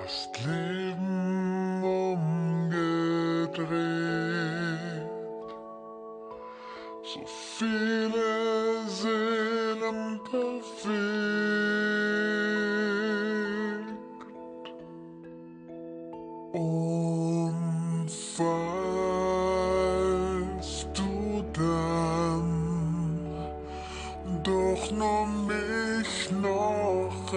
Hast Leben umgedreht, so viele Seelen bewegt. Und falls du dann doch nur mich noch